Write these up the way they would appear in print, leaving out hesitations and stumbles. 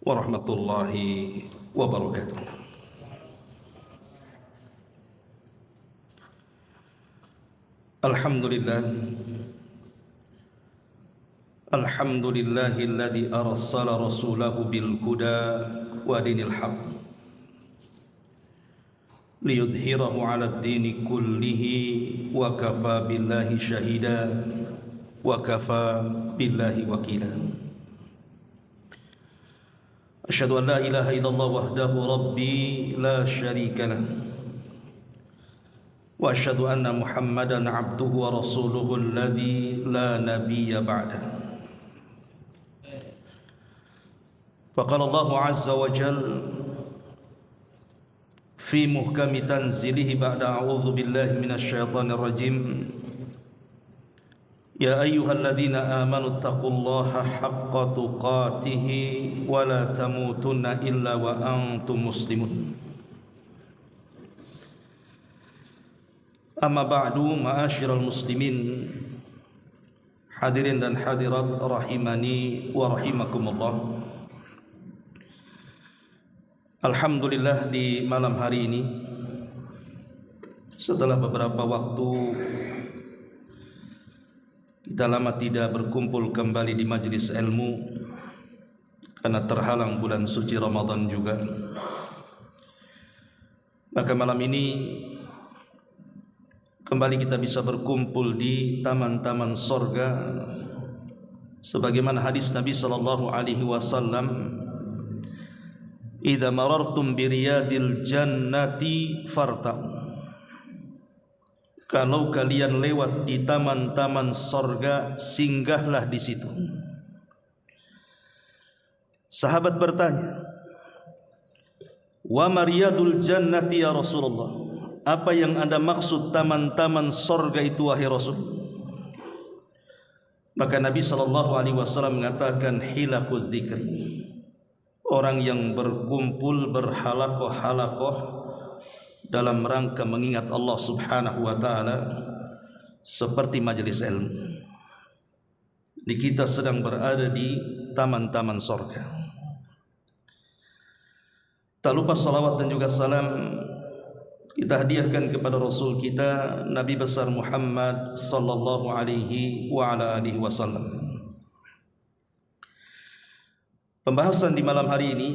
warahmatullahi wabarakatuh. Alhamdulillah, alhamdulillahilladzi arsala rasulahu bil huda wa dinil haqq liyudhhirahu 'alad dini kullihi wa kafa billahi shahida wa kafa billahi wakila. Asyhadu an la ilaha illallah wahdahu rabbi la syarika lah wa asyhadu anna Muhammadan abduhu wa rasuluhu alladzi la nabiyya ba'dah. Faqala Allah azza wa jalla fi muhkami tanzilihi ba'da a'udzu billahi minasy syaithanir rajim. Ya ayyuhalladzina amanu taqullaha haqqa tuqatih wa la tamutunna illa wa antum muslimun. Amma ba'du, ma'asyiral muslimin, hadirin dan hadirat rahimani wa rahimakumullah. Alhamdulillah, di malam hari ini setelah beberapa waktu kita lama tidak berkumpul kembali di majelis ilmu karena terhalang bulan suci Ramadan juga, maka malam ini kembali kita bisa berkumpul di taman-taman sorga sebagaimana hadis Nabi sallallahu alaihi wasallam, idza marartum bi riyadil jannati farta'u, kalau kalian lewat di taman-taman sorga, singgahlah di situ. Sahabat bertanya, wa mariyadul jannati ya Rasulullah, apa yang Anda maksud taman-taman sorga itu wahai Rasul? Maka Nabi SAW mengatakan, hilaqud dzikri, orang yang berkumpul berhalakoh-halakoh dalam rangka mengingat Allah subhanahu wa ta'ala seperti majelis ilmu. Di kita sedang berada di taman-taman sorga. Tak lupa salawat dan juga salam kita hadiahkan kepada Rasul kita Nabi besar Muhammad sallallahu alaihi wa ala alihi wasallam. Pembahasan di malam hari ini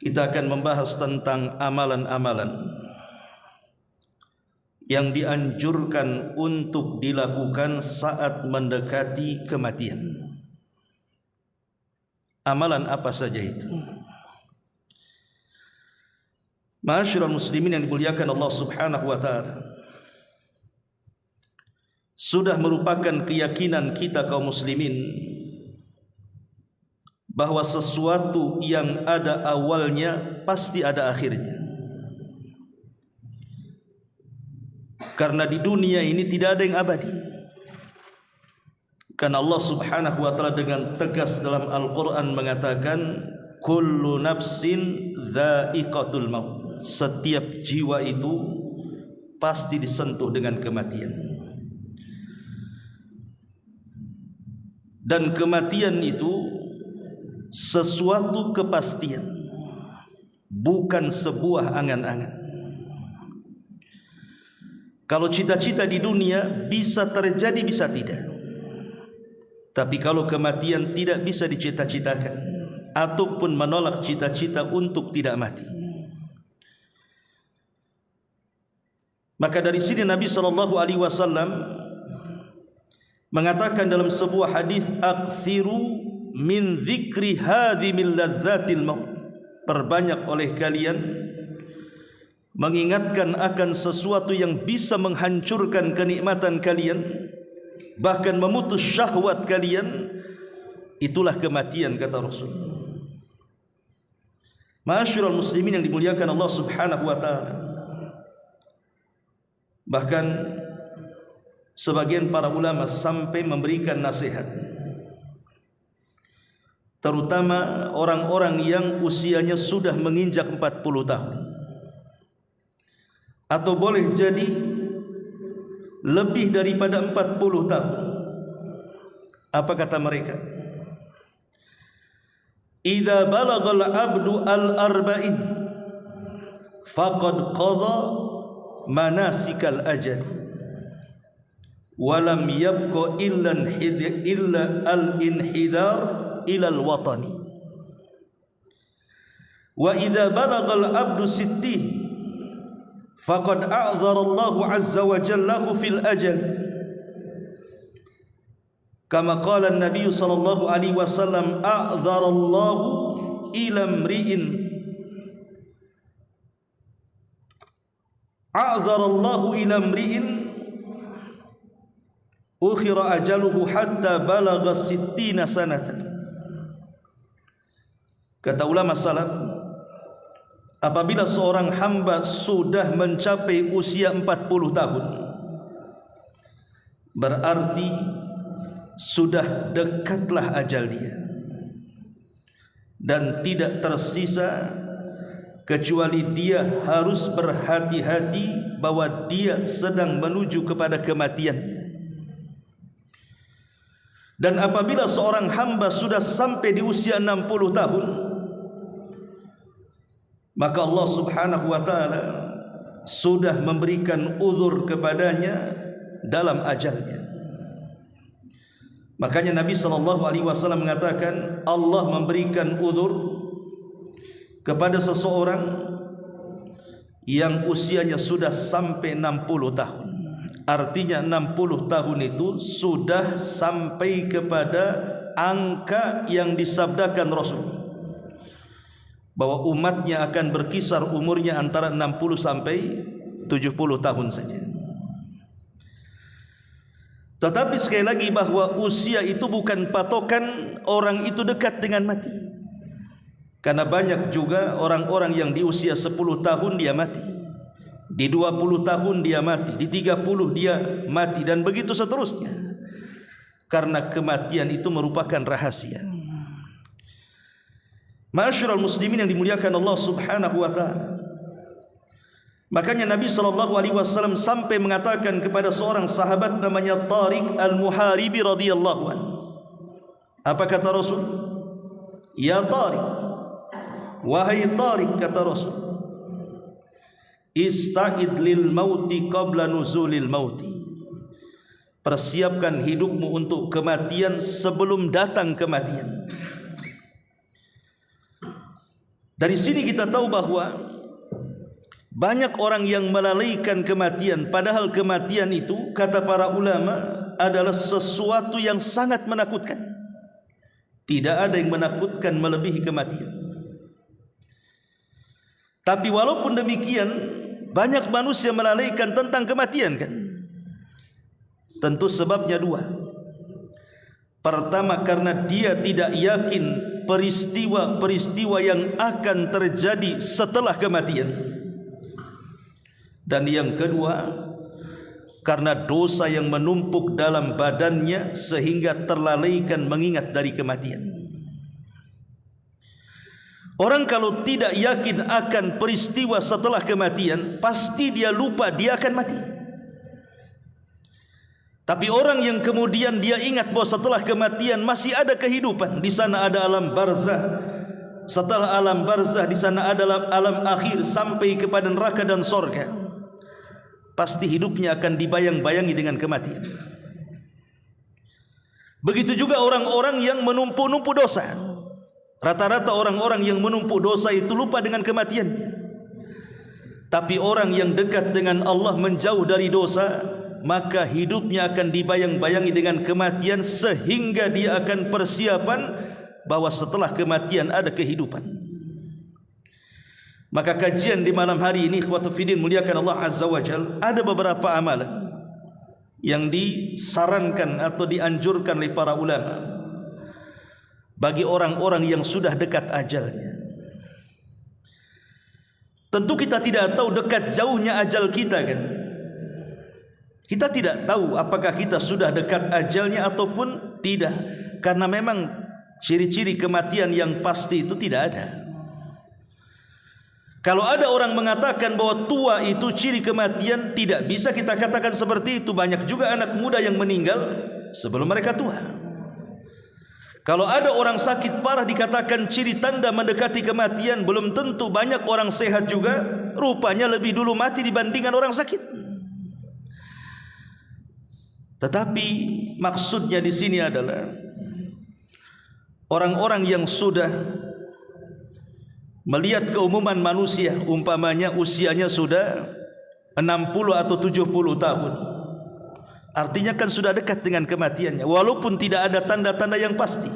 kita akan membahas tentang amalan-amalan yang dianjurkan untuk dilakukan saat mendekati kematian. Amalan apa saja itu? Ma'asyiral muslimin yang dimuliakan Allah subhanahu wa ta'ala, sudah merupakan keyakinan kita kaum muslimin bahwa sesuatu yang ada awalnya pasti ada akhirnya. Karena di dunia ini tidak ada yang abadi. Karena Allah subhanahu wa ta'ala dengan tegas dalam Al-Quran mengatakan, kullu nafsin dha'iqatul maut, setiap jiwa itu pasti disentuh dengan kematian. Dan kematian itu sesuatu kepastian, bukan sebuah angan-angan. Kalau cita-cita di dunia bisa terjadi, bisa tidak. Tapi kalau kematian tidak bisa dicita-citakan, ataupun menolak cita-cita untuk tidak mati. Maka dari sini Nabi SAW mengatakan dalam sebuah hadis, akthiru min dzikri hadhimil ladzatil maut, perbanyak oleh kalian mengingatkan akan sesuatu yang bisa menghancurkan kenikmatan kalian, bahkan memutus syahwat kalian, itulah kematian, kata Rasul. Ma'asyiral muslimin yang dimuliakan Allah subhanahu wa ta'ala, bahkan sebagian para ulama sampai memberikan nasihat, terutama orang-orang yang usianya sudah menginjak 40 tahun, atau boleh jadi lebih daripada 40 tahun. Apa kata mereka? idza balagal abdu al-arba'in faqad qadha manasikal ajal wa lam yabqa illa al-inhidar ila al-watani wa idza balagal abdu sittin faqad a'dzara Allah azza wa jalla fil ajal kama qala an-nabiy sallallahu alaihi wasallam a'dzara Allah ila imri'in a'dzara Allah ila imri'in ukhira ajaluhu hatta balagha 60 sanatan. Kata ulama salaf, apabila seorang hamba sudah mencapai usia 40 tahun, berarti sudah dekatlah ajal dia, dan tidak tersisa kecuali dia harus berhati-hati bahwa dia sedang menuju kepada kematiannya. Dan apabila seorang hamba sudah sampai di usia 60 tahun, maka Allah subhanahu wa ta'ala sudah memberikan uzur kepadanya dalam ajalnya. Makanya Nabi SAW mengatakan Allah memberikan uzur kepada seseorang yang usianya sudah sampai 60 tahun. Artinya 60 tahun itu sudah sampai kepada angka yang disabdakan Rasul, bahwa umatnya akan berkisar umurnya antara 60 sampai 70 tahun saja. Tetapi sekali lagi bahwa usia itu bukan patokan orang itu dekat dengan mati. Karena banyak juga orang-orang yang di usia 10 tahun dia mati, di 20 tahun dia mati, di 30 dia mati, dan begitu seterusnya. Karena kematian itu merupakan rahasia. Ma'asyiral muslimin yang dimuliakan Allah subhanahu wa ta'ala, makanya Nabi SAW sampai mengatakan kepada seorang sahabat namanya Tariq al-Muharibi radhiyallahu anhu. Apa kata Rasul? Ya Tariq, wahai Tariq, kata Rasul, ista'id lil mauti qabla nuzulil mauti. Persiapkan hidupmu untuk kematian sebelum datang kematian. Dari sini kita tahu bahwa banyak orang yang melalaikan kematian, padahal kematian itu kata para ulama adalah sesuatu yang sangat menakutkan. Tidak ada yang menakutkan melebihi kematian. Tapi walaupun demikian, banyak manusia melalaikan tentang kematian kan? Tentu sebabnya dua. Pertama, karena dia tidak yakin peristiwa-peristiwa yang akan terjadi setelah kematian. Dan yang kedua, karena dosa yang menumpuk dalam badannya sehingga terlalaikan mengingat dari kematian. Orang kalau tidak yakin akan peristiwa setelah kematian, pasti dia lupa dia akan mati. Tapi orang yang kemudian dia ingat bahwa setelah kematian masih ada kehidupan, di sana ada alam barzah, setelah alam barzah di sana ada alam akhir sampai kepada neraka dan surga, pasti hidupnya akan dibayang-bayangi dengan kematian. Begitu juga orang-orang yang menumpuk-numpuk dosa. Rata-rata orang-orang yang menumpuk dosa itu lupa dengan kematiannya. Tapi orang yang dekat dengan Allah, menjauh dari dosa, maka hidupnya akan dibayang-bayangi dengan kematian, sehingga dia akan persiapan bahwa setelah kematian ada kehidupan. Maka kajian di malam hari ini, ikhwatu fiddin muliakan Allah azza wa jalla, ada beberapa amalan yang disarankan atau dianjurkan oleh para ulama bagi orang-orang yang sudah dekat ajalnya. Tentu kita tidak tahu dekat jauhnya ajal kita kan. Kita tidak tahu apakah kita sudah dekat ajalnya ataupun tidak, karena memang ciri-ciri kematian yang pasti itu tidak ada. Kalau ada orang mengatakan bahwa tua itu ciri kematian, tidak bisa kita katakan seperti itu. Banyak juga anak muda yang meninggal sebelum mereka tua. Kalau ada orang sakit parah dikatakan ciri tanda mendekati kematian, belum tentu banyak orang sehat juga rupanya lebih dulu mati dibandingkan orang sakit. Tetapi maksudnya di sini adalah orang-orang yang sudah melihat keumuman manusia, umpamanya usianya sudah 60 atau 70 tahun, artinya kan sudah dekat dengan kematiannya, walaupun tidak ada tanda-tanda yang pasti.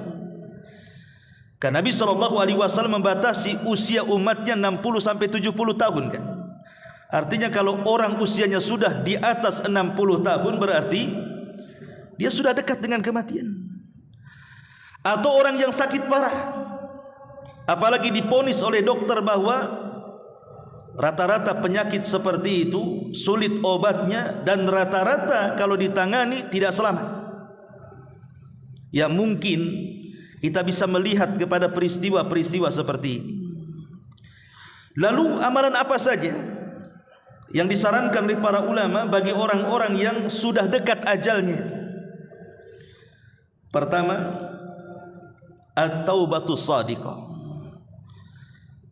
Karena Nabi SAW membatasi usia umatnya 60 sampai 70 tahun kan. Artinya kalau orang usianya sudah di atas 60 tahun berarti dia sudah dekat dengan kematian. Atau orang yang sakit parah, apalagi diponis oleh dokter bahwa rata-rata penyakit seperti itu sulit obatnya dan rata-rata kalau ditangani tidak selamat. Ya mungkin kita bisa melihat kepada peristiwa-peristiwa seperti ini. Lalu amalan apa saja yang disarankan oleh para ulama bagi orang-orang yang sudah dekat ajalnya? Pertama, at-taubatus shadiqah.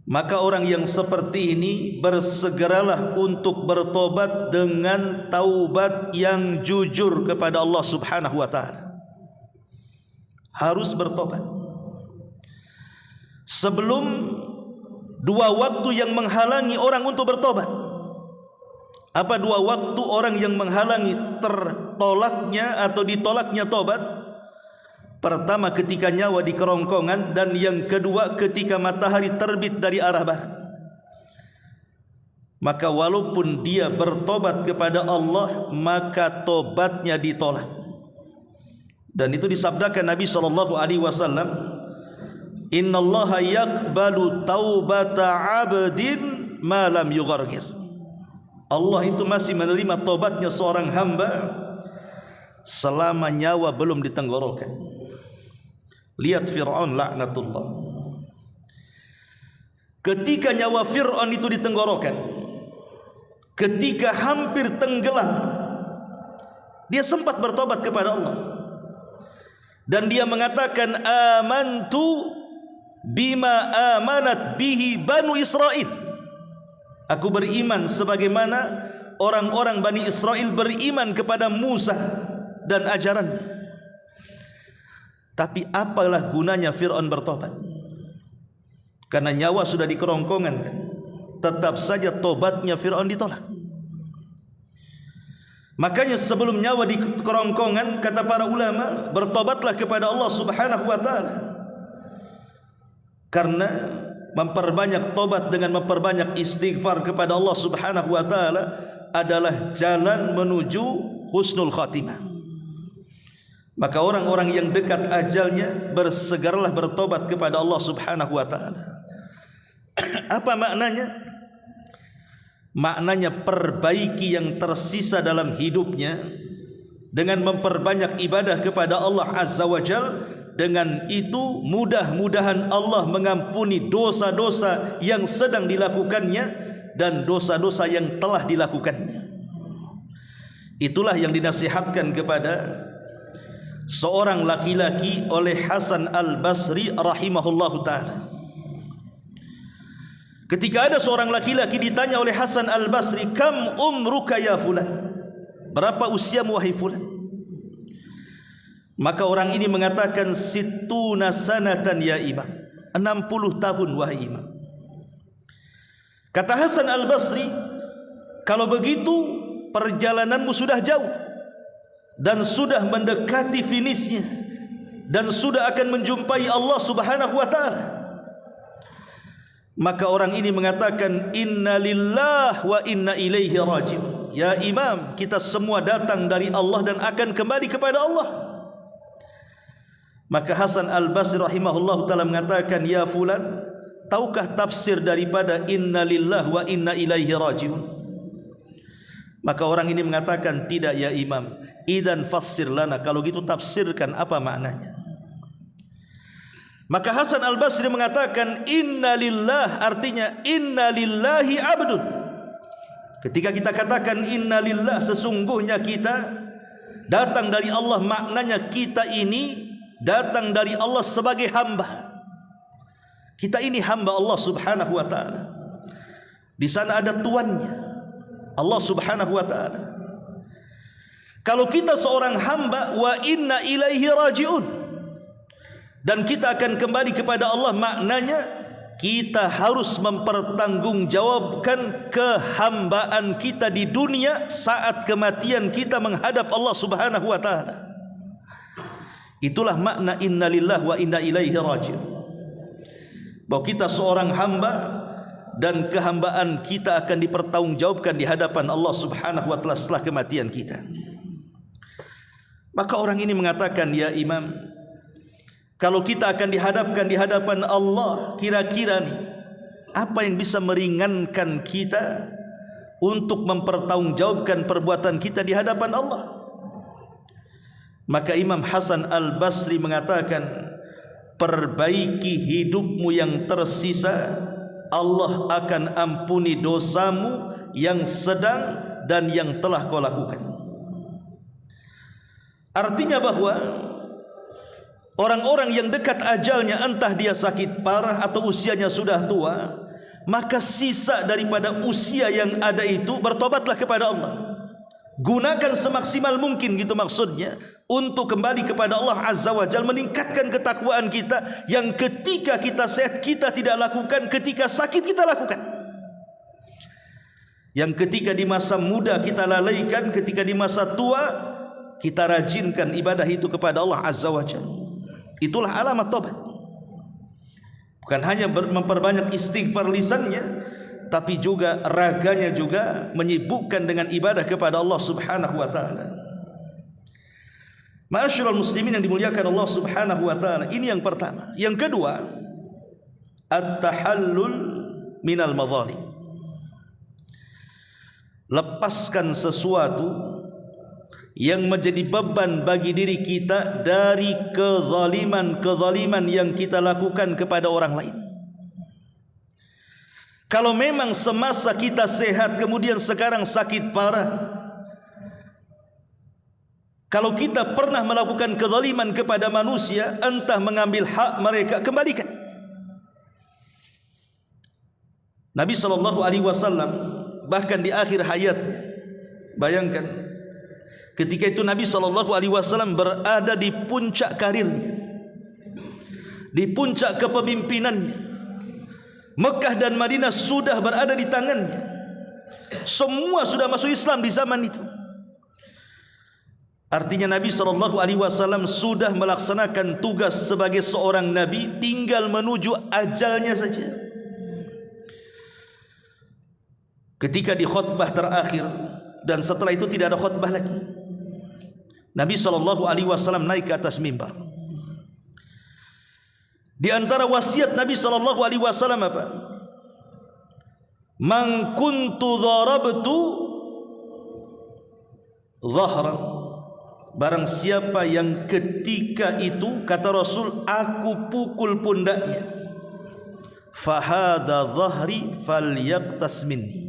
Maka orang yang seperti ini bersegeralah untuk bertobat dengan taubat yang jujur kepada Allah Subhanahu wa taala. Harus bertobat sebelum dua waktu yang menghalangi orang untuk bertobat. Apa dua waktu orang yang menghalangi tertolaknya atau ditolaknya tobat? Pertama ketika nyawa di kerongkongan, dan yang kedua ketika matahari terbit dari arah barat. Maka walaupun dia bertobat kepada Allah, maka tobatnya ditolak. Dan itu disabdakan Nabi SAW, innallaha yaqbalu taubata abdin ma lam yughargir. Allah itu masih menerima tobatnya seorang hamba selama nyawa belum ditenggorokan. Lihat Fir'aun laknatullah. Ketika nyawa Fir'aun itu ditenggorokan, ketika hampir tenggelam, dia sempat bertobat kepada Allah. Dan dia mengatakan, amantu bima amanat bihi Banu Israel. Aku beriman sebagaimana orang-orang Bani Israel beriman kepada Musa dan ajarannya. Tapi apalah gunanya Fir'aun bertobat? Karena nyawa sudah di kerongkongan kan? Tetap saja tobatnya Fir'aun ditolak. Makanya sebelum nyawa di kerongkongan, kata para ulama, bertobatlah kepada Allah Subhanahu wa taala. Karena memperbanyak tobat dengan memperbanyak istighfar kepada Allah Subhanahu wa taala adalah jalan menuju husnul khatimah. Maka orang-orang yang dekat ajalnya bersegeralah bertobat kepada Allah Subhanahu wa taala. Apa maknanya? Maknanya perbaiki yang tersisa dalam hidupnya dengan memperbanyak ibadah kepada Allah Azza wa Jalla. Dengan itu mudah-mudahan Allah mengampuni dosa-dosa yang sedang dilakukannya dan dosa-dosa yang telah dilakukannya. Itulah yang dinasihatkan kepada seorang laki-laki oleh Hasan al-Basri rahimahullahu ta'ala. Ketika ada seorang laki-laki ditanya oleh Hasan al-Basri, kam umruka ya fulan, berapa usiamu wahai fulan? Maka orang ini mengatakan, situna sanatan ya imam, 60 tahun wahai imam. Kata Hasan al-Basri, kalau begitu perjalananmu sudah jauh dan sudah mendekati finishnya dan sudah akan menjumpai Allah Subhanahu wa taala. Maka orang ini mengatakan, inna lillahi wa inna ilaihi raji'un. Ya imam, kita semua datang dari Allah dan akan kembali kepada Allah. Maka Hasan al-Basri rahimahullah ta'ala mengatakan, ya fulan, tahukah tafsir daripada inna lillahi wa inna ilaihi raji'un? Maka orang ini mengatakan, tidak ya imam. Idzan fassir lana, kalau gitu tafsirkan apa maknanya. Maka Hasan al-Basri mengatakan, inna lillah, artinya inna lillahi abdun. Ketika kita katakan inna lillah, sesungguhnya kita datang dari Allah, maknanya kita ini datang dari Allah sebagai hamba. Kita ini hamba Allah Subhanahu wa taala. Di sana ada tuannya, Allah Subhanahu wa taala. Kalau kita seorang hamba, wa inna ilaihi rajiun, dan kita akan kembali kepada Allah, maknanya kita harus mempertanggungjawabkan kehambaan kita di dunia saat kematian kita menghadap Allah Subhanahu wa taala. Itulah makna inna lillahi wa inna ilaihi rajiun. Bahwa kita seorang hamba dan kehambaan kita akan dipertanggungjawabkan di hadapan Allah Subhanahu wa taala setelah kematian kita. Maka orang ini mengatakan, ya Imam, kalau kita akan dihadapkan di hadapan Allah, kira-kira nih, apa yang bisa meringankan kita untuk mempertanggungjawabkan perbuatan kita di hadapan Allah? Maka Imam Hasan Al-Basri mengatakan, perbaiki hidupmu yang tersisa, Allah akan ampuni dosamu yang sedang dan yang telah kau lakukan. Artinya bahwa orang-orang yang dekat ajalnya, entah dia sakit parah atau usianya sudah tua, maka sisa daripada usia yang ada itu bertobatlah kepada Allah. Gunakan semaksimal mungkin, gitu maksudnya, untuk kembali kepada Allah Azza wa Jalla, meningkatkan ketakwaan kita yang ketika kita sehat kita tidak lakukan, ketika sakit kita lakukan, yang ketika di masa muda kita lalaikan, ketika di masa tua kita rajinkan ibadah itu kepada Allah Azza wa Jalla. Itulah alamat tobat. Bukan hanya memperbanyak istighfar lisannya, tapi juga raganya juga menyibukkan dengan ibadah kepada Allah Subhanahu wa taala. Ma'asyiral muslimin yang dimuliakan Allah Subhanahu wa taala, ini yang pertama. Yang kedua, at-tahallul minal madzalim. Lepaskan sesuatu yang menjadi beban bagi diri kita dari kezaliman yang kita lakukan kepada orang lain. Kalau memang semasa kita sehat kemudian sekarang sakit parah, kalau kita pernah melakukan kezaliman kepada manusia, entah mengambil hak mereka, kembalikan. Nabi SAW bahkan di akhir hayatnya, bayangkan, ketika itu Nabi SAW berada di puncak karirnya, di puncak kepemimpinannya. Mekah dan Madinah sudah berada di tangannya. Semua sudah masuk Islam di zaman itu. Artinya Nabi SAW sudah melaksanakan tugas sebagai seorang Nabi, tinggal menuju ajalnya saja. Ketika di khutbah terakhir, dan setelah itu tidak ada khutbah lagi, Nabi SAW naik ke atas mimbar. Di antara wasiat Nabi SAW apa? Man kuntu dharabtu dhahran. Barang siapa yang ketika itu, kata Rasul, aku pukul pundaknya, fahadha dhahri falyaqtas minni.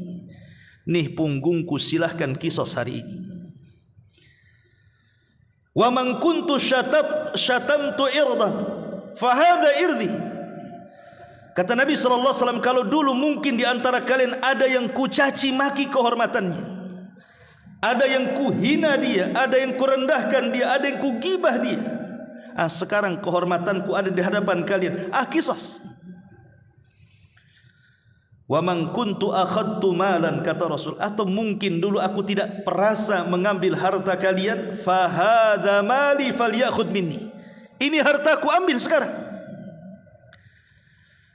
Nih punggungku, silahkan kisos hari ini. Wa man kuntu syatamtu irdan fahadha irdi. Kata Nabi SAW, kalau dulu mungkin di antara kalian ada yang kucaci maki kehormatannya, ada yang kuhina dia, ada yang kurendahkan dia, ada yang kugibah dia, sekarang kehormatanku ada di hadapan kalian, kisos. Wa man kuntu akhadtu malan, kata Rasul, atau mungkin dulu aku tidak perasa mengambil harta kalian, fahadha mali falyakhud minni. Ini hartaku, ambil sekarang.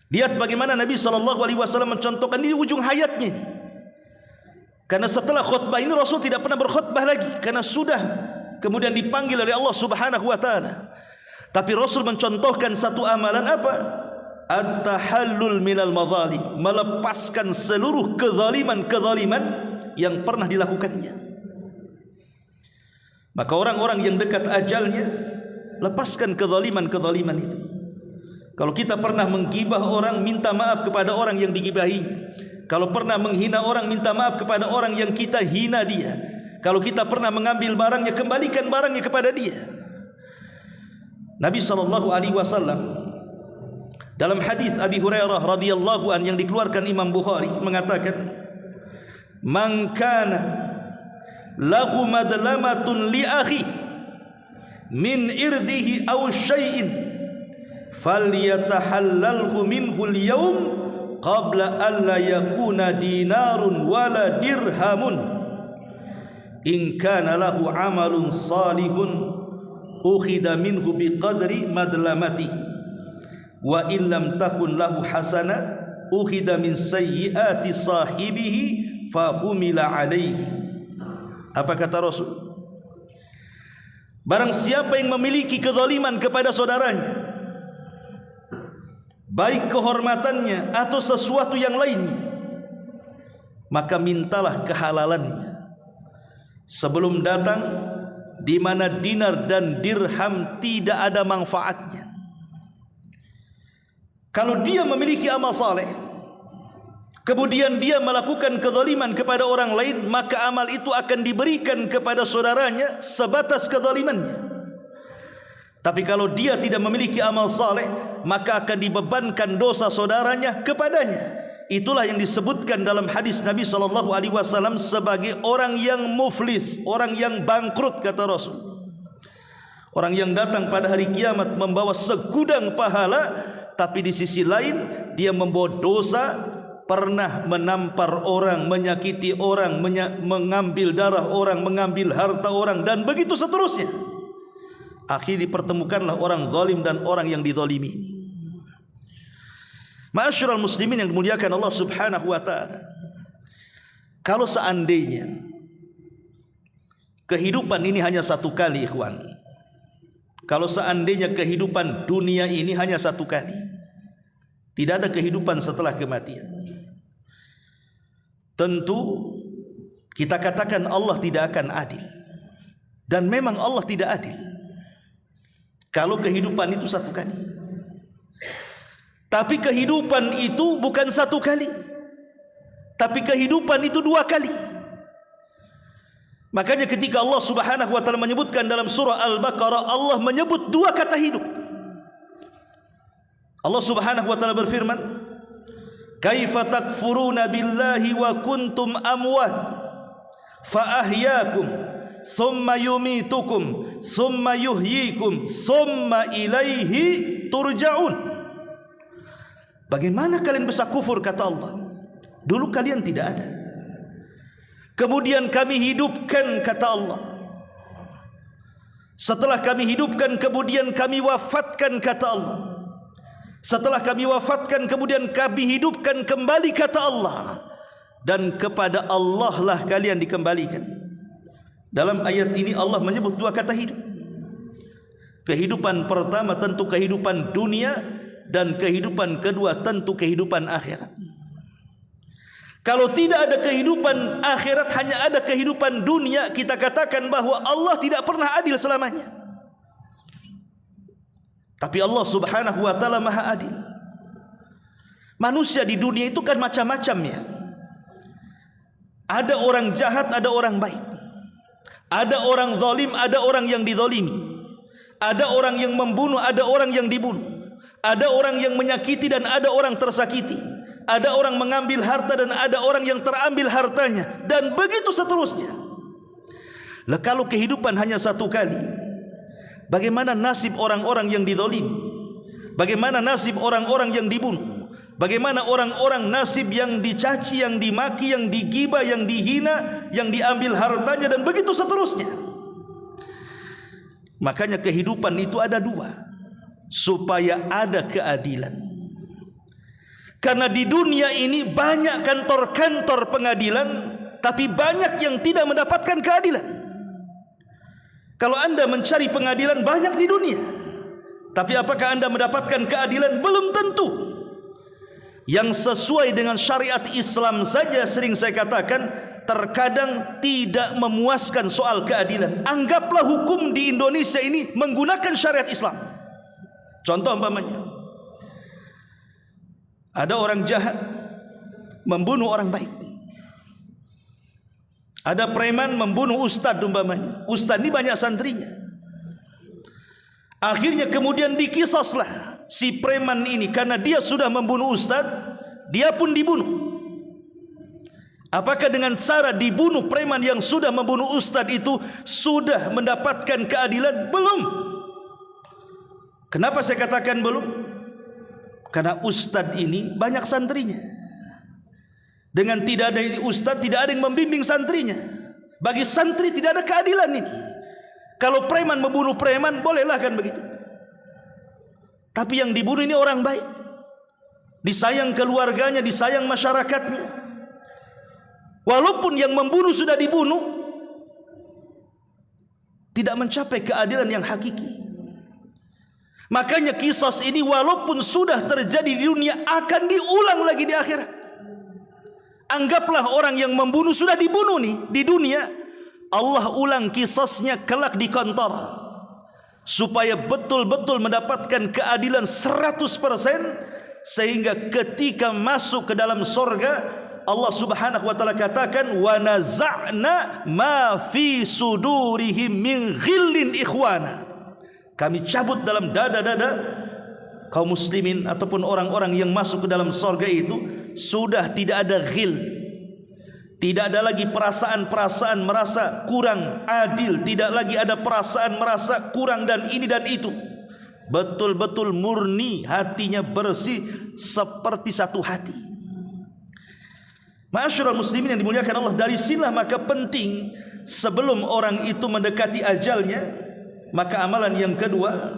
Lihat bagaimana Nabi SAW mencontohkan di ujung hayatnya ini. Karena setelah khutbah ini Rasul tidak pernah berkhutbah lagi, karena sudah kemudian dipanggil oleh Allah Subhanahu wa taala. Tapi Rasul mencontohkan satu amalan apa? At-tahallul minal madzalim, melepaskan seluruh kezaliman yang pernah dilakukannya. Maka orang-orang yang dekat ajalnya, lepaskan kezaliman itu. Kalau kita pernah menggibah orang, minta maaf kepada orang yang digibahinya. Kalau pernah menghina orang, minta maaf kepada orang yang kita hina dia. Kalau kita pernah mengambil barangnya, kembalikan barangnya kepada dia. Nabi SAW dalam hadis Abi Hurairah radhiyallahu an yang dikeluarkan Imam Bukhari mengatakan, "Man kana lahu madlamatun li akhi min irdihi aw syai'in falyatahallalhu minhu al-yawm qabla an la yakuna dinarun wala dirhamun in kana lahu amalun salihun ukhidha minhu biqadri madlamatihi wa illam takun lahu hasanat ukhidha min sayyiati sahibihi fa humila alaihi." Apa kata Rasul? Barang siapa yang memiliki kezaliman kepada saudaranya, baik kehormatannya atau sesuatu yang lainnya, maka mintalah kehalalannya sebelum datang di mana dinar dan dirham tidak ada manfaatnya. Kalau dia memiliki amal saleh, kemudian dia melakukan kezaliman kepada orang lain, maka amal itu akan diberikan kepada saudaranya sebatas kezalimannya. Tapi kalau dia tidak memiliki amal saleh, maka akan dibebankan dosa saudaranya kepadanya. Itulah yang disebutkan dalam hadis Nabi SAW sebagai orang yang muflis, orang yang bangkrut, kata Rasul. Orang yang datang pada hari kiamat membawa segudang pahala, tapi di sisi lain dia membawa dosa, pernah menampar orang, menyakiti orang, mengambil darah orang, mengambil harta orang, dan begitu seterusnya. Akhirnya dipertemukanlah orang zalim dan orang yang dizalimi ini. Ma'asyiral muslimin yang dimuliakan Allah Subhanahu wa taala, kalau seandainya kehidupan ini hanya satu kali, ikhwan, kalau seandainya kehidupan dunia ini hanya satu kali, tidak ada kehidupan setelah kematian, tentu kita katakan Allah tidak akan adil. Dan memang Allah tidak adil kalau kehidupan itu satu kali. Tapi kehidupan itu bukan satu kali, tapi kehidupan itu dua kali. Makanya ketika Allah Subhanahu wa taala menyebutkan dalam surah Al-Baqarah, Allah menyebut dua kata hidup. Allah Subhanahu wa taala berfirman, "Kaifa takfuruna billahi wa kuntum amwat fa ahyaakum thumma yumitukum thumma yuhyikum thumma ilaihi turja'un." Bagaimana kalian bisa kufur, kata Allah? Dulu kalian tidak ada, kemudian kami hidupkan, kata Allah. Setelah kami hidupkan, kemudian kami wafatkan, kata Allah. Setelah kami wafatkan, kemudian kami hidupkan kembali, kata Allah. Dan kepada Allah lah kalian dikembalikan. Dalam ayat ini Allah menyebut dua kata hidup. Kehidupan pertama tentu kehidupan dunia, dan kehidupan kedua tentu kehidupan akhirat. Kalau tidak ada kehidupan akhirat, hanya ada kehidupan dunia, kita katakan bahwa Allah tidak pernah adil selamanya. Tapi Allah Subhanahu wa taala Maha Adil. Manusia di dunia itu kan macam-macam ya. Ada orang jahat, ada orang baik. Ada orang zalim, ada orang yang dizalimi. Ada orang yang membunuh, ada orang yang dibunuh. Ada orang yang menyakiti dan ada orang tersakiti. Ada orang mengambil harta dan ada orang yang terambil hartanya, dan begitu seterusnya. Lah kalau kehidupan hanya satu kali, bagaimana nasib orang-orang yang dizalimi? Bagaimana nasib orang-orang yang dibunuh? Bagaimana orang-orang nasib yang dicaci, yang dimaki, yang digibah, yang dihina, yang diambil hartanya, dan begitu seterusnya. Makanya kehidupan itu ada dua, supaya ada keadilan. Karena di dunia ini banyak kantor-kantor pengadilan, tapi banyak yang tidak mendapatkan keadilan. Kalau Anda mencari pengadilan banyak di dunia, tapi apakah Anda mendapatkan keadilan? Belum tentu. Yang sesuai dengan syariat Islam saja, sering saya katakan, terkadang tidak memuaskan soal keadilan. Anggaplah hukum di Indonesia ini menggunakan syariat Islam. Contoh umpamanya, ada orang jahat membunuh orang baik. Ada preman membunuh ustadz umpamanya. Ustadz ini banyak santrinya. Akhirnya kemudian dikisaslah si preman ini karena dia sudah membunuh ustadz, dia pun dibunuh. Apakah dengan cara dibunuh preman yang sudah membunuh ustadz itu sudah mendapatkan keadilan? Belum. Kenapa saya katakan belum? Karena ustadz ini banyak santrinya. Dengan tidak ada ustadz, tidak ada yang membimbing santrinya. Bagi santri tidak ada keadilan ini. Kalau preman membunuh preman, bolehlah kan begitu. Tapi yang dibunuh ini orang baik, disayang keluarganya, disayang masyarakatnya. Walaupun yang membunuh sudah dibunuh, tidak mencapai keadilan yang hakiki. Makanya kisos ini walaupun sudah terjadi di dunia, akan diulang lagi di akhirat. Anggaplah orang yang membunuh sudah dibunuh nih di dunia, Allah ulang kisosnya kelak di kantor, supaya betul-betul mendapatkan keadilan 100%, sehingga ketika masuk ke dalam surga, Allah Subhanahu wa taala katakan, wa naza'na ma fi sudurihim min ghillin ikhwana. Kami cabut dalam dada-dada kaum muslimin ataupun orang-orang yang masuk ke dalam surga itu sudah tidak ada ghil. Tidak ada lagi perasaan-perasaan merasa kurang adil, tidak lagi ada perasaan merasa kurang dan ini dan itu. Betul-betul murni, hatinya bersih seperti satu hati. Ma'asyiral muslimin yang dimuliakan Allah, dari sinilah maka penting sebelum orang itu mendekati ajalnya, maka amalan yang kedua,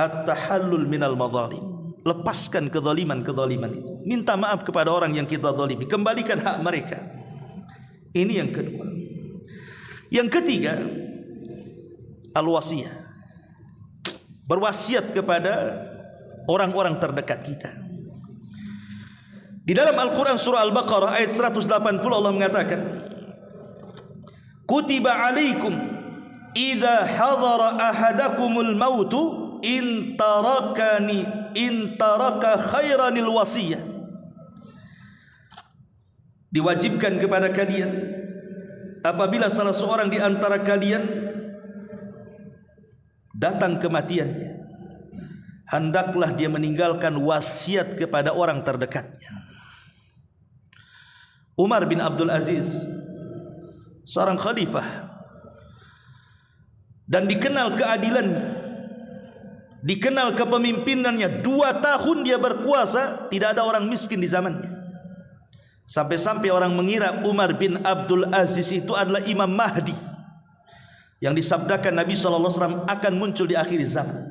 at-tahallul minal madzalim. Lepaskan kezaliman-kezaliman itu. Minta maaf kepada orang yang kita zalimi, kembalikan hak mereka. Ini yang kedua. Yang ketiga, al-wasiyah. Berwasiat kepada orang-orang terdekat kita. Di dalam Al-Quran surah Al-Baqarah ayat 180 Allah mengatakan, kutiba alaikum idza hadara ahadakumul mautu in taraka khairanil wasiyah. Diwajibkan kepada kalian apabila salah seorang di antara kalian datang kematiannya, hendaklah dia meninggalkan wasiat kepada orang terdekatnya. Umar bin Abdul Aziz, seorang khalifah, dan dikenal keadilannya, dikenal kepemimpinannya. 2 tahun dia berkuasa, tidak ada orang miskin di zamannya. Sampai-sampai orang mengira Umar bin Abdul Aziz itu adalah Imam Mahdi yang disabdakan Nabi SAW akan muncul di akhir zaman.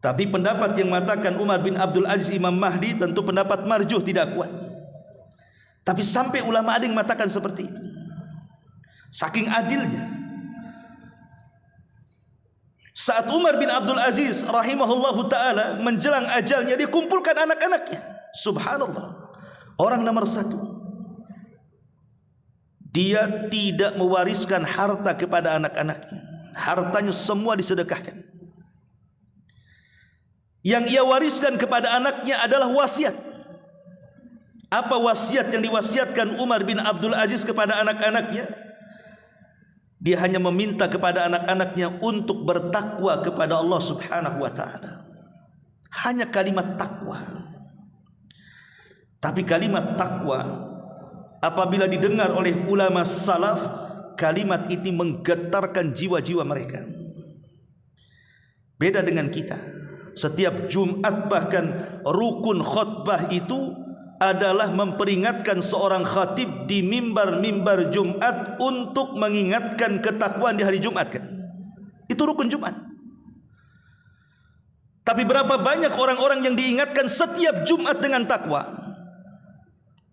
Tapi pendapat yang mengatakan Umar bin Abdul Aziz Imam Mahdi tentu pendapat marjuh, tidak kuat. Tapi sampai ulama ada yang mengatakan seperti itu, saking adilnya. Saat Umar bin Abdul Aziz rahimahullahu ta'ala menjelang ajalnya, dia kumpulkan anak-anaknya. Subhanallah, orang nomor 1, dia tidak mewariskan harta kepada anak-anaknya. Hartanya semua disedekahkan. Yang ia wariskan kepada anaknya adalah wasiat. Apa wasiat yang diwasiatkan Umar bin Abdul Aziz kepada anak-anaknya? Dia hanya meminta kepada anak-anaknya untuk bertakwa kepada Allah Subhanahu wa taala. Hanya kalimat takwa. Tapi kalimat takwa apabila didengar oleh ulama salaf, kalimat ini menggetarkan jiwa-jiwa mereka. Beda dengan kita. Setiap Jumat bahkan rukun khutbah itu adalah memperingatkan seorang khatib di mimbar-mimbar Jumat untuk mengingatkan ketakwaan di hari Jumat kan. Itu rukun Jumat. Tapi berapa banyak orang-orang yang diingatkan setiap Jumat dengan takwa.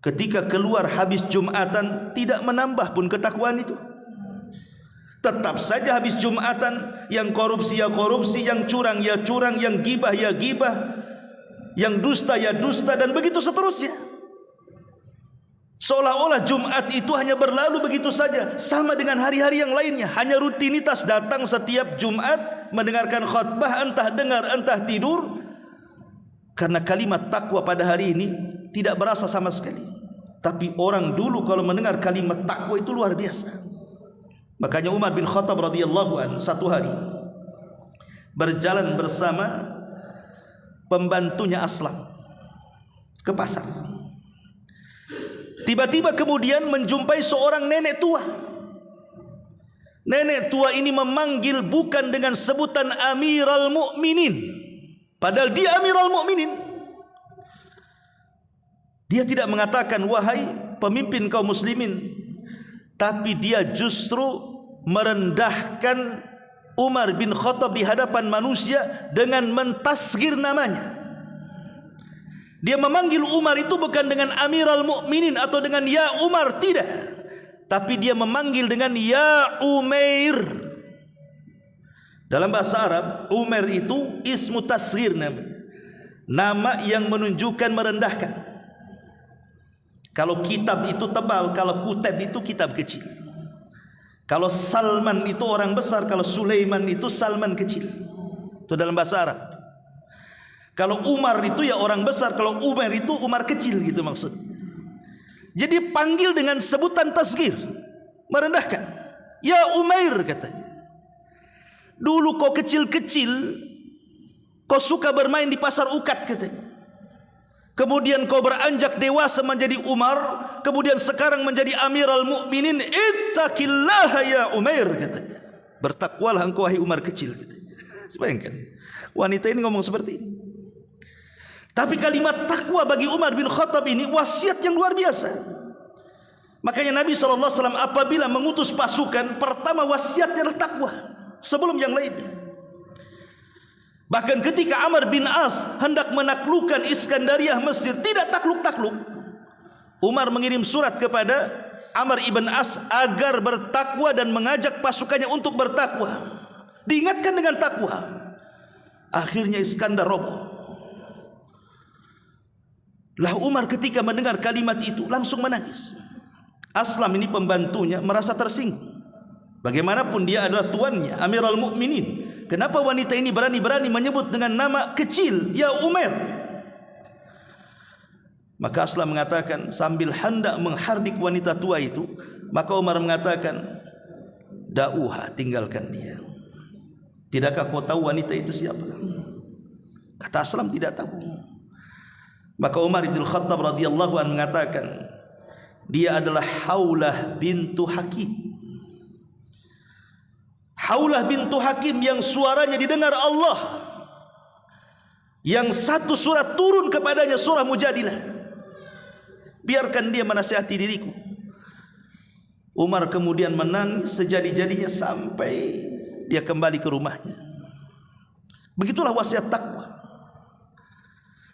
Ketika keluar habis Jumatan tidak menambah pun ketakwaan itu. Tetap saja habis Jumatan, yang korupsi ya korupsi, yang curang ya curang, yang gibah ya gibah, yang dusta ya dusta, dan begitu seterusnya. Seolah-olah Jumat itu hanya berlalu begitu saja, sama dengan hari-hari yang lainnya, hanya rutinitas datang setiap Jumat mendengarkan khutbah, entah dengar entah tidur. Karena kalimat takwa pada hari ini tidak berasa sama sekali. Tapi orang dulu kalau mendengar kalimat takwa itu luar biasa. Makanya Umar bin Khattab radhiyallahu anhu satu hari berjalan bersama pembantunya Aslam ke pasar. Tiba-tiba kemudian menjumpai seorang nenek tua. Nenek tua ini memanggil bukan dengan sebutan Amirul Mukminin, padahal dia Amirul Mukminin. Dia tidak mengatakan wahai pemimpin kaum muslimin, tapi dia justru merendahkan Umar bin Khattab di hadapan manusia dengan mentasghir namanya. Dia memanggil Umar itu bukan dengan Amirul Mukminin atau dengan ya Umar, tidak, tapi dia memanggil dengan ya Umair. Dalam bahasa Arab, Umair itu ismu tasghir namanya, nama yang menunjukkan merendahkan. Kalau kitab itu tebal, kalau kutab itu kitab kecil. Kalau Salman itu orang besar, kalau Sulaiman itu Salman kecil. Itu dalam bahasa Arab. Kalau Umar itu ya orang besar, kalau Umar itu Umar kecil, gitu maksudnya. Jadi panggil dengan sebutan tasghir, merendahkan. Ya Umair katanya. Dulu kau kecil-kecil, kau suka bermain di pasar ukat katanya. Kemudian kau beranjak dewasa menjadi Umar, kemudian sekarang menjadi Amirul Mukminin. Ittaqillaha ya Umair katanya. Bertakwalah engkau wahai Umar kecil katanya. Bayangkan, wanita ini ngomong seperti ini. Tapi kalimat takwa bagi Umar bin Khattab ini wasiat yang luar biasa. Makanya Nabi SAW apabila mengutus pasukan, pertama wasiatnya adalah takwa sebelum yang lainnya. Bahkan ketika Amr bin As hendak menaklukkan Iskandariyah Mesir, tidak takluk-takluk, Umar mengirim surat kepada Amr ibn As agar bertakwa dan mengajak pasukannya untuk bertakwa. Diingatkan dengan takwa. Akhirnya Iskandar roboh. Lah Umar ketika mendengar kalimat itu langsung menangis. Aslam ini pembantunya merasa tersinggung. Bagaimanapun dia adalah tuannya, Amirul Mukminin. Kenapa wanita ini berani-berani menyebut dengan nama kecil, ya Umar? Maka Aslam mengatakan sambil hendak menghardik wanita tua itu, maka Umar mengatakan, "Da'uha, tinggalkan dia. Tidakkah kau tahu wanita itu siapa?" Kata Aslam, tidak tahu. Maka Umar bin Khattab radhiyallahu anhu mengatakan, dia adalah Haulah bintu Hakim. Haulah bintu Hakim yang suaranya didengar Allah, yang satu surat turun kepadanya, surah Mujadilah. Biarkan dia menasihati diriku. Umar kemudian menangis sejadi-jadinya sampai dia kembali ke rumahnya. Begitulah wasiat takwa.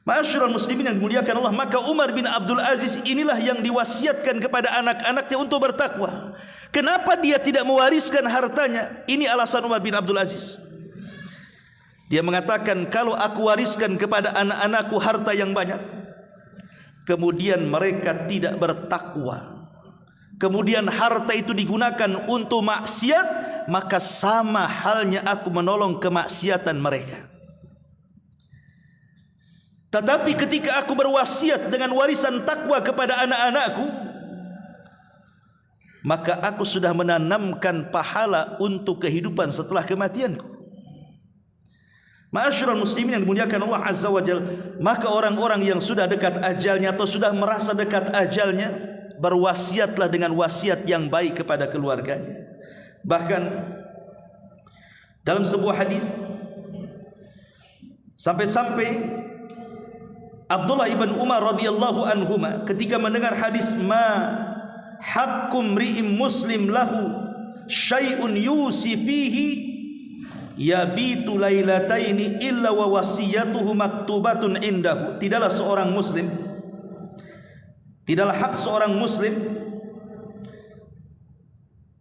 Ma'asyiral muslimin yang dimuliakan Allah, maka Umar bin Abdul Aziz inilah yang diwasiatkan kepada anak-anaknya untuk bertakwa. Kenapa dia tidak mewariskan hartanya? Ini alasan Umar bin Abdul Aziz. Dia mengatakan, kalau aku wariskan kepada anak-anakku harta yang banyak, kemudian mereka tidak bertakwa, kemudian harta itu digunakan untuk maksiat, maka sama halnya aku menolong kemaksiatan mereka. Tetapi ketika aku berwasiat dengan warisan takwa kepada anak-anakku, maka aku sudah menanamkan pahala untuk kehidupan setelah kematianku. Ma'asyiral muslimin yang dimuliakan Allah Azza wa Jalla, maka orang-orang yang sudah dekat ajalnya atau sudah merasa dekat ajalnya, berwasiatlah dengan wasiat yang baik kepada keluarganya. Bahkan dalam sebuah hadis sampai-sampai Abdullah ibn Umar radhiyallahu anhuma ketika mendengar hadis ma hakkum ri'im muslim lahu syai'un yusi fihi yabitu lailataini illa wa wasiyatuhu maktubatun indahu. Tidaklah seorang muslim, tidaklah hak seorang muslim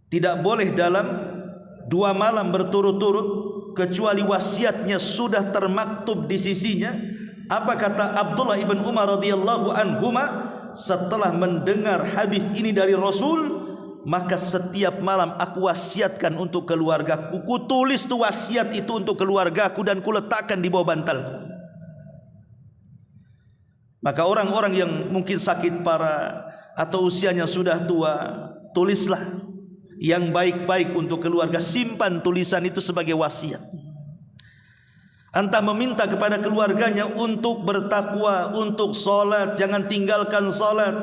tidak boleh dalam 2 malam berturut-turut kecuali wasiatnya sudah termaktub di sisinya. Apa kata Abdullah ibn Umar radhiyallahu anhuma setelah mendengar hadis ini dari Rasul? Maka setiap malam aku wasiatkan untuk keluargaku. Kutulis tu wasiat itu untuk keluargaku dan kuletakkan di bawah bantalku. Maka orang-orang yang mungkin sakit parah atau usianya sudah tua, tulislah yang baik-baik untuk keluarga. Simpan tulisan itu sebagai wasiat. Entah meminta kepada keluarganya untuk bertakwa, untuk sholat, jangan tinggalkan sholat,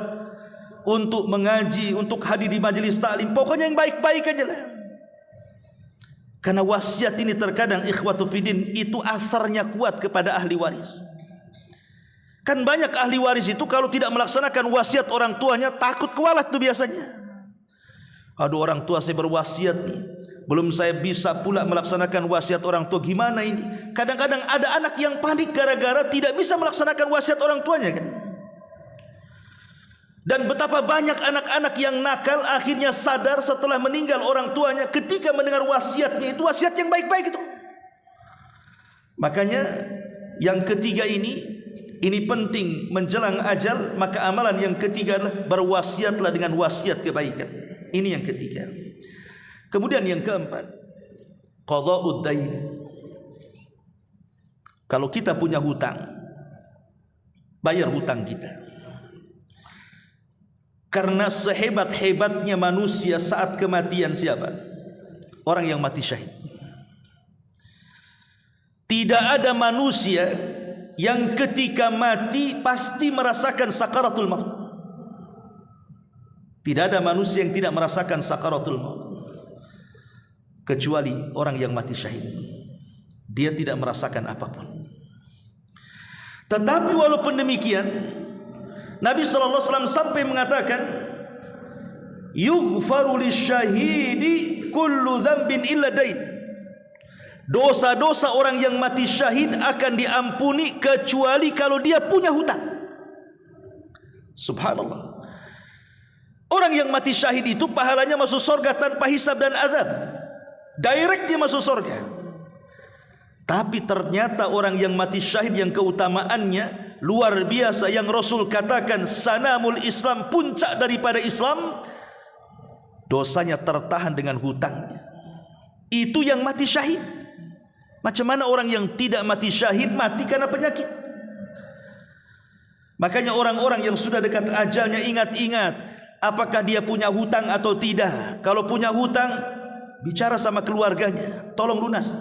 untuk mengaji, untuk hadir di majelis taklim, pokoknya yang baik-baik aja lah. Karena wasiat ini terkadang ikhwatu fiddin itu asarnya kuat kepada ahli waris. Kan banyak ahli waris itu kalau tidak melaksanakan wasiat orang tuanya takut kualat tuh biasanya. Aduh, orang tua saya berwasiat nih, belum saya bisa pula melaksanakan wasiat orang tua, gimana ini? Kadang-kadang ada anak yang panik gara-gara tidak bisa melaksanakan wasiat orang tuanya kan. Dan betapa banyak anak-anak yang nakal akhirnya sadar setelah meninggal orang tuanya ketika mendengar wasiatnya itu wasiat yang baik-baik itu. Makanya yang ketiga ini penting menjelang ajal, maka amalan yang ketiga adalah berwasiatlah dengan wasiat kebaikan. Ini yang ketiga. Kemudian yang keempat, qadha'ud dain. Kalau kita punya hutang, bayar hutang kita. Karena sehebat-hebatnya manusia saat kematian siapa? Orang yang mati syahid. Tidak ada manusia yang ketika mati pasti merasakan sakaratul maut. Tidak ada manusia yang tidak merasakan sakaratul maut, kecuali orang yang mati syahid. Dia tidak merasakan apapun. Tetapi walaupun demikian, Nabi SAW sampai mengatakan, yughfaru lisyahidi kullu dzambin illa dain. Dosa-dosa orang yang mati syahid akan diampuni kecuali kalau dia punya hutang. Subhanallah. Orang yang mati syahid itu pahalanya masuk surga tanpa hisab dan azab. Direct dia masuk surga. Tapi ternyata orang yang mati syahid yang keutamaannya luar biasa, yang Rasul katakan sanamul Islam, puncak daripada Islam, dosanya tertahan dengan hutangnya. Itu yang mati syahid. Macam mana orang yang tidak mati syahid mati karena penyakit? Makanya orang-orang yang sudah dekat ajalnya ingat-ingat apakah dia punya hutang atau tidak. Kalau punya hutang, bicara sama keluarganya, tolong lunas.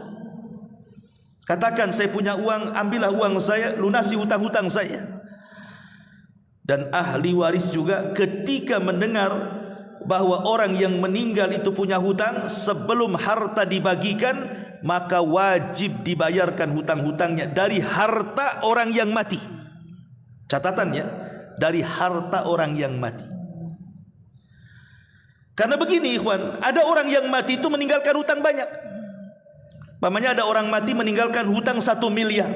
Katakan saya punya uang, ambillah uang saya, lunasi hutang-hutang saya. Dan ahli waris juga ketika mendengar bahwa orang yang meninggal itu punya hutang, sebelum harta dibagikan maka wajib dibayarkan hutang-hutangnya dari harta orang yang mati. Catatannya, dari harta orang yang mati. Karena begini ikhwan, ada orang yang mati itu meninggalkan hutang banyak. Umpamanya ada orang mati meninggalkan hutang 1 miliar.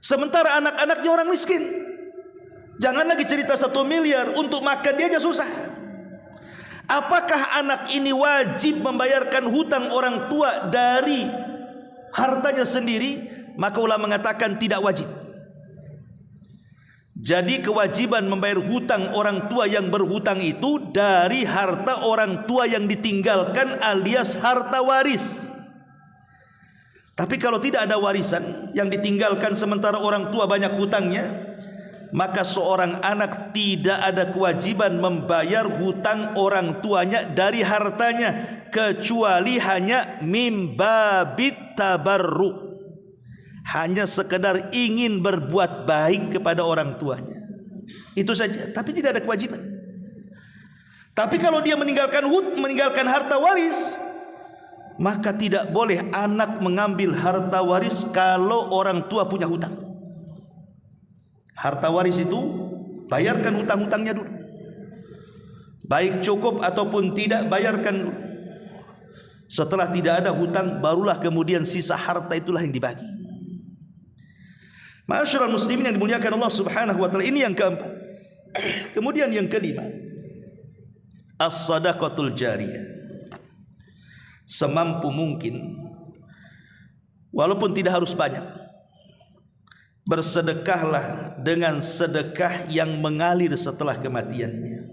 Sementara anak-anaknya orang miskin. Jangan lagi cerita 1 miliar, untuk makan dia aja susah. Apakah anak ini wajib membayarkan hutang orang tua dari hartanya sendiri? Maka ulama mengatakan tidak wajib. Jadi kewajiban membayar hutang orang tua yang berhutang itu dari harta orang tua yang ditinggalkan alias harta waris. Tapi kalau tidak ada warisan yang ditinggalkan sementara orang tua banyak hutangnya, maka seorang anak tidak ada kewajiban membayar hutang orang tuanya dari hartanya, kecuali hanya mimbabit tabarru, hanya sekedar ingin berbuat baik kepada orang tuanya, itu saja, tapi tidak ada kewajiban. Tapi kalau dia meninggalkan harta waris, maka tidak boleh anak mengambil harta waris kalau orang tua punya hutang. Harta waris itu bayarkan hutang-hutangnya dulu, baik cukup ataupun tidak, bayarkan dulu. Setelah tidak ada hutang, barulah kemudian sisa harta itulah yang dibagi. Ma'asyiral muslimin yang dimuliakan Allah Subhanahu wa taala, ini yang keempat. Kemudian yang kelima, as-shadaqatul jariyah. Semampu mungkin, walaupun tidak harus banyak, bersedekahlah dengan sedekah yang mengalir setelah kematiannya.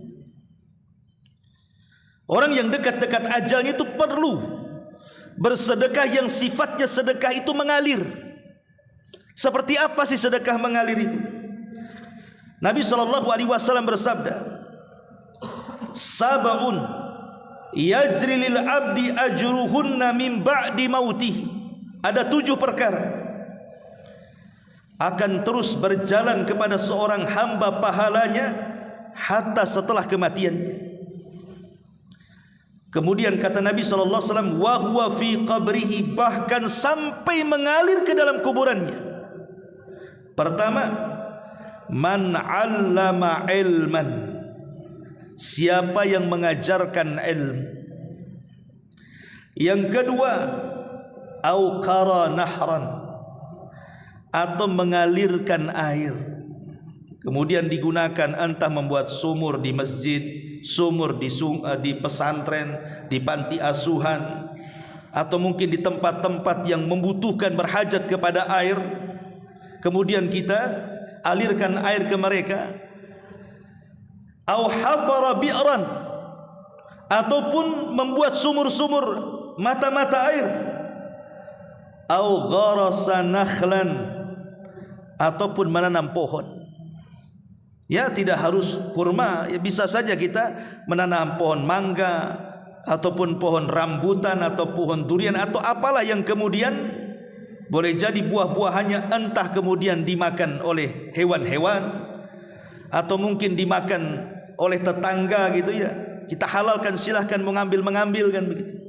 Orang yang dekat-dekat ajalnya itu perlu bersedekah yang sifatnya sedekah itu mengalir. Seperti apa sih sedekah mengalir itu? Nabi SAW bersabda, sab'un yajri lil abdi ajruhunna min ba'di mautihi. ada 7 perkara akan terus berjalan kepada seorang hamba pahalanya hatta setelah kematiannya. Kemudian kata Nabi SAW, wa huwa fi qabrihi, bahkan sampai mengalir ke dalam kuburannya. Pertama, man 'allama ilman, siapa yang mengajarkan ilmu. Yang kedua, au qara nahran, atau mengalirkan air, kemudian digunakan entah membuat sumur di masjid, sumur di pesantren, di panti asuhan, atau mungkin di tempat-tempat yang membutuhkan berhajat kepada air, kemudian kita alirkan air ke mereka. Au hafara bi'ran, ataupun membuat sumur-sumur, mata-mata air. Au gharasa nakhlan, ataupun menanam pohon. Ya, tidak harus kurma, ya bisa saja kita menanam pohon mangga, ataupun pohon rambutan, atau pohon durian, atau apalah yang kemudian boleh jadi buah-buahannya entah kemudian dimakan oleh hewan-hewan, atau mungkin dimakan oleh tetangga gitu ya. Kita halalkan, silahkan mengambil kan begitu.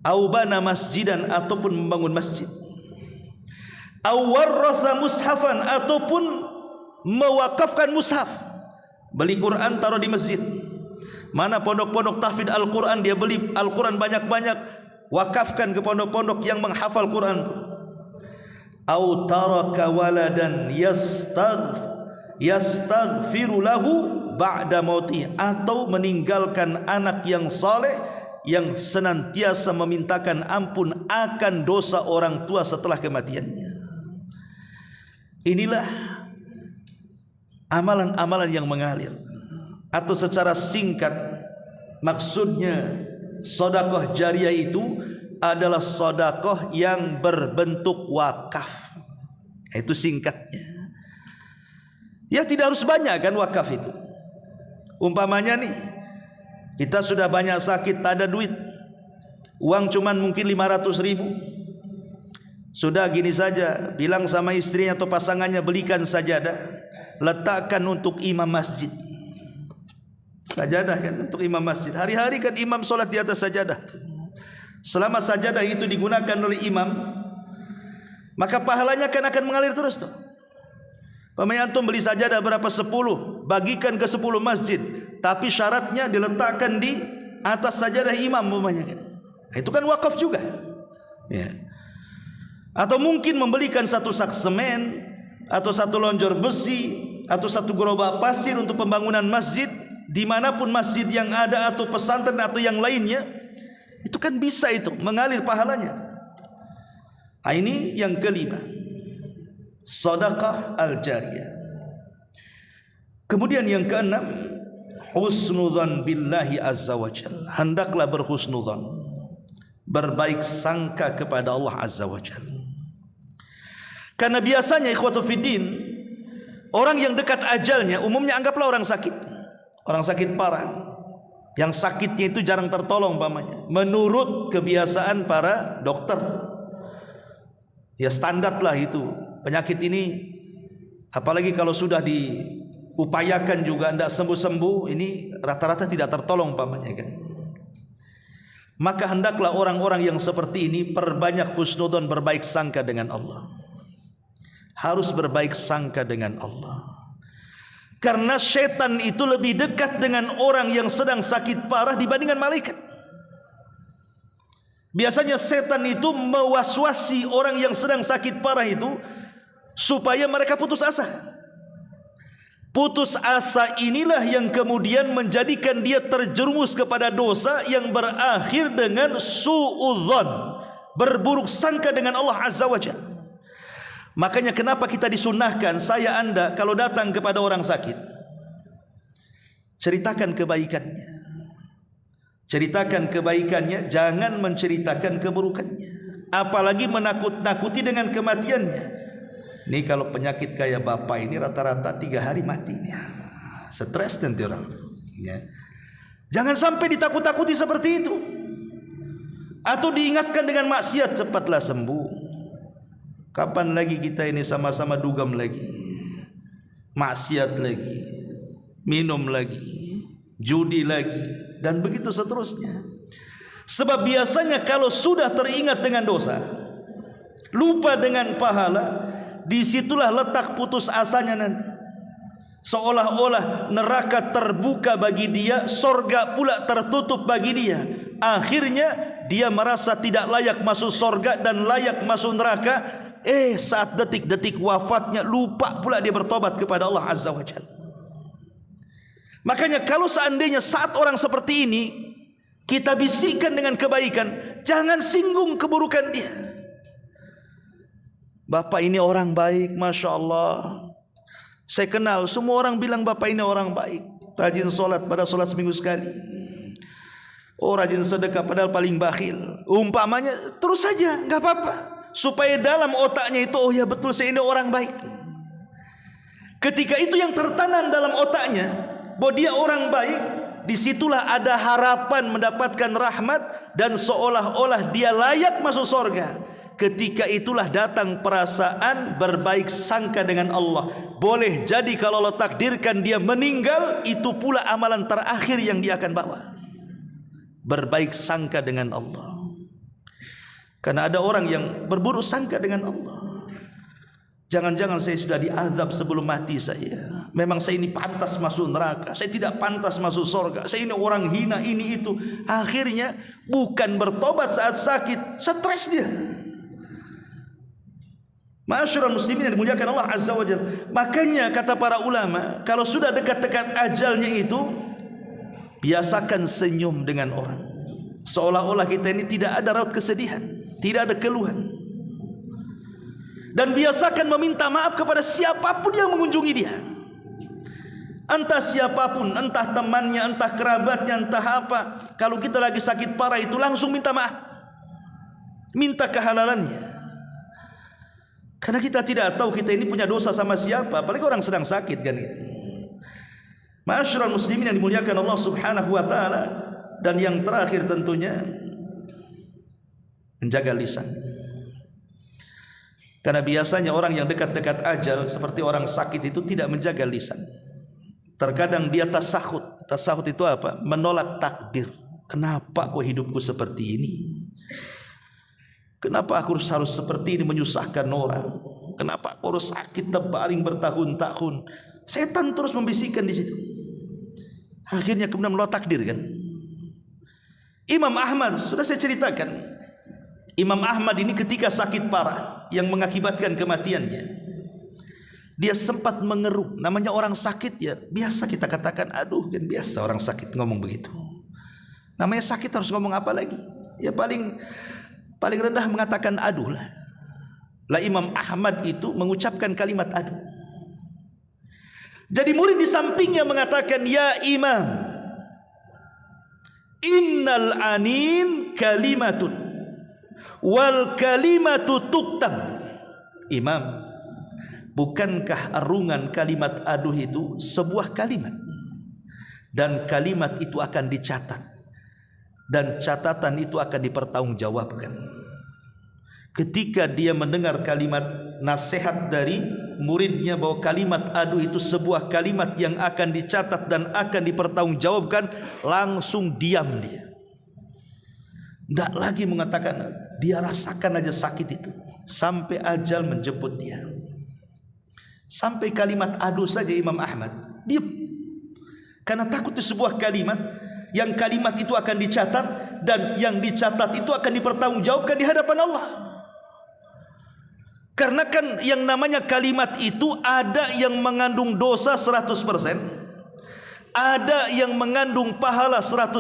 Au bana masjidan, ataupun membangun masjid. Au warratha mushafan, ataupun mewakafkan mushaf, beli Quran taruh di masjid. Mana pondok-pondok tahfidz Al-Quran, dia beli Al-Quran banyak-banyak, wakafkan ke pondok-pondok yang menghafal Quran. Au taraka waladan yastaghfiru lahu ba'da mauti, atau meninggalkan anak yang saleh yang senantiasa memintakan ampun akan dosa orang tua setelah kematiannya. Inilah amalan-amalan yang mengalir, atau secara singkat maksudnya sedekah jariah itu adalah sedekah yang berbentuk wakaf. Itu singkatnya. Ya, tidak harus banyak kan wakaf itu. Umpamanya nih, kita sudah banyak sakit, tak ada duit, uang cuman mungkin 500.000. Sudah gini saja, bilang sama istrinya atau pasangannya, belikan sajadah, letakkan untuk imam masjid. Sajadah kan untuk imam masjid. Hari-hari kan imam sholat di atas sajadah. Selama sajadah itu digunakan oleh imam, maka pahalanya kan akan mengalir terus tuh. Antum beli sajadah berapa? 10, bagikan ke 10 masjid, tapi syaratnya diletakkan di atas sajadah imam umpamanya kan. Itu kan wakaf juga. Ya. Atau mungkin membelikan 1 sak semen, atau 1 lonjor besi, atau 1 gerobak pasir untuk pembangunan masjid dimanapun masjid yang ada, atau pesantren atau yang lainnya. Itu kan bisa itu mengalir pahalanya. Ini yang kelima, sedekah al-jariyah. Kemudian yang keenam, husnudzan billahi azza wajalla. Hendaklah berhusnudzan, berbaik sangka kepada Allah azza wajalla. Karena biasanya ikhwatu fiddin, orang yang dekat ajalnya umumnya anggaplah orang sakit parah, yang sakitnya itu jarang tertolong umpamanya. Menurut kebiasaan para dokter, ya standar lah itu penyakit ini, apalagi kalau sudah diupayakan juga tidak sembuh-sembuh, ini rata-rata tidak tertolong umpamanya kan. Maka hendaklah orang-orang yang seperti ini perbanyak husnudzon, berbaik sangka dengan Allah. Harus berbaik sangka dengan Allah, karena setan itu lebih dekat dengan orang yang sedang sakit parah dibandingkan malaikat. Biasanya setan itu mewaswasi orang yang sedang sakit parah itu supaya mereka putus asa. Putus asa inilah yang kemudian menjadikan dia terjerumus kepada dosa yang berakhir dengan suudzon, berburuk sangka dengan Allah azza wajalla. Makanya kenapa kita disunahkan, saya anda kalau datang kepada orang sakit, ceritakan kebaikannya. Ceritakan kebaikannya, jangan menceritakan keburukannya. Apalagi menakut-nakuti dengan kematiannya. Ini kalau penyakit kayak bapak ini rata-rata 3 hari mati nih. Stres nanti orang. Ya. Jangan sampai ditakut-takuti seperti itu. atau diingatkan dengan maksiat, cepatlah sembuh. Kapan lagi kita ini sama-sama dugem lagi, maksiat lagi, minum lagi, judi lagi, dan begitu seterusnya. Sebab biasanya kalau sudah teringat dengan dosa, lupa dengan pahala, disitulah letak putus asanya nanti. Seolah-olah neraka terbuka bagi dia, sorga pula tertutup bagi dia. Akhirnya dia merasa tidak layak masuk sorga dan layak masuk neraka. Saat detik-detik wafatnya lupa pula dia bertobat kepada Allah Azza wa Jalla. Makanya kalau seandainya saat orang seperti ini kita bisikkan dengan kebaikan, jangan singgung keburukan dia. Bapak ini orang baik, Masya Allah. Saya kenal, semua orang bilang bapak ini orang baik, rajin sholat, pada sholat seminggu sekali. Oh, rajin sedekah padahal paling bakhil. Umpamanya terus saja, nggak apa-apa, supaya dalam otaknya itu, oh ya betul, saya ini orang baik. Ketika itu yang tertanam dalam otaknya bahwa dia orang baik, disitulah ada harapan mendapatkan rahmat dan seolah-olah dia layak masuk surga. Ketika itulah datang perasaan berbaik sangka dengan Allah. Boleh jadi kalau Allah takdirkan dia meninggal, itu pula amalan terakhir yang dia akan bawa, berbaik sangka dengan Allah. Karena ada orang yang berburuk sangka dengan Allah. Jangan-jangan saya sudah diazab sebelum mati saya, memang saya ini pantas masuk neraka, saya tidak pantas masuk surga, saya ini orang hina, ini itu. Akhirnya bukan bertobat saat sakit, stres dia. Ma'asyiral muslimin yang dimuliakan Allah Azza wa Jalla. Makanya kata para ulama, kalau sudah dekat-dekat ajalnya itu, biasakan senyum dengan orang, seolah-olah kita ini tidak ada raut kesedihan, tidak ada keluhan. Dan biasakan meminta maaf kepada siapapun yang mengunjungi dia, entah siapapun, entah temannya, entah kerabatnya, entah apa. Kalau kita lagi sakit parah itu langsung minta maaf, minta kehalalannya. Karena kita tidak tahu kita ini punya dosa sama siapa, apalagi orang sedang sakit kan itu. Ma'asyiral muslimin yang dimuliakan Allah Subhanahu wa taala. Dan yang terakhir tentunya menjaga lisan. Karena biasanya orang yang dekat-dekat ajal seperti orang sakit itu tidak menjaga lisan. Terkadang dia tasahud. Tasahud itu apa? Menolak takdir. Kenapa kok hidupku seperti ini? Kenapa aku harus seperti ini menyusahkan orang? Kenapa aku harus sakit terbaring bertahun-tahun? Setan terus membisikkan di situ. Akhirnya kemudian menolak takdir kan. Imam Ahmad sudah saya ceritakan. Imam Ahmad ini ketika sakit parah yang mengakibatkan kematiannya, dia sempat mengeruh. Namanya orang sakit ya, biasa kita katakan aduh kan, biasa orang sakit ngomong begitu. Namanya sakit harus ngomong apa lagi? Ya paling rendah mengatakan aduh lah. Lah Imam Ahmad itu mengucapkan kalimat aduh. Jadi murid di sampingnya mengatakan, ya Imam, innal anin kalimatun wal kalimatu tuktab. Imam, bukankah arungan kalimat aduh itu sebuah kalimat, dan kalimat itu akan dicatat, dan catatan itu akan dipertanggungjawabkan. Ketika dia mendengar kalimat nasihat dari muridnya bahwa kalimat aduh itu sebuah kalimat yang akan dicatat dan akan dipertanggungjawabkan, langsung diam dia. Tidak lagi mengatakan, dia rasakan aja sakit itu sampai ajal menjemput dia. Sampai kalimat aduh saja Imam Ahmad diam, karena takut itu sebuah kalimat yang kalimat itu akan dicatat, dan yang dicatat itu akan dipertanggungjawabkan di hadapan Allah. Karena kan yang namanya kalimat itu ada yang mengandung dosa 100%, ada yang mengandung pahala 100%,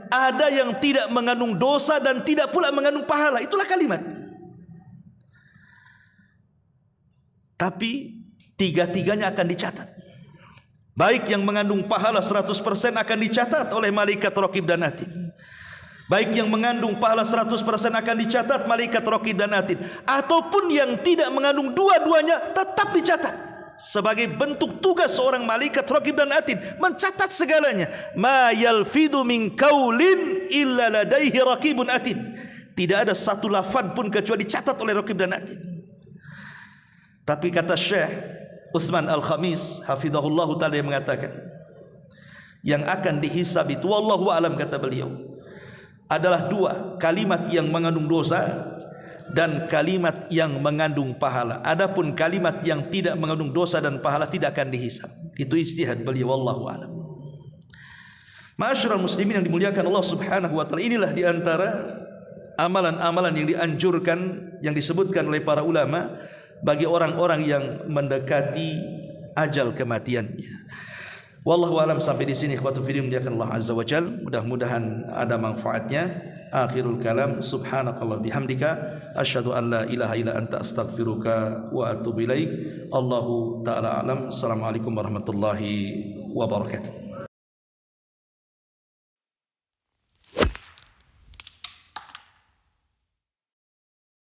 ada yang tidak mengandung dosa dan tidak pula mengandung pahala. Itulah kalimat. Tapi tiga-tiganya akan dicatat. Baik yang mengandung pahala 100% akan dicatat oleh malaikat raqib dan atid. Baik yang mengandung pahala 100% akan dicatat malaikat raqib dan atid. Ataupun yang tidak mengandung dua-duanya tetap dicatat. sebagai bentuk tugas seorang malaikat raqib dan atid, mencatat segalanya. Ma yalfidu min qaulin illa ladaihi raqibun atid. Tidak ada satu lafaz pun kecuali dicatat oleh raqib dan atid. Tapi kata Syekh Utsman Al-Khamis hafizahullah taala yang mengatakan, yang akan dihisab itu wallahu alam, kata beliau, adalah dua, kalimat yang mengandung dosa dan kalimat yang mengandung pahala. Adapun kalimat yang tidak mengandung dosa dan pahala tidak akan dihisab. Itu ijtihad beliau, wallahu a'lam. Ma'asyiral muslimin yang dimuliakan Allah Subhanahu wa taala, inilah di antara amalan-amalan yang dianjurkan, yang disebutkan oleh para ulama bagi orang-orang yang mendekati ajal kematiannya. Wallahu a'lam. Sampai di sini ikhwatu fillah dimuliakan Allah azza wajal, mudah-mudahan ada manfaatnya. Akhirul kalam, subhanakallah bihamdika asyhadu an la ilaha illa anta astaghfiruka wa atubu ilaik. Allahu ta'ala alam. Assalamualaikum warahmatullahi wabarakatuh.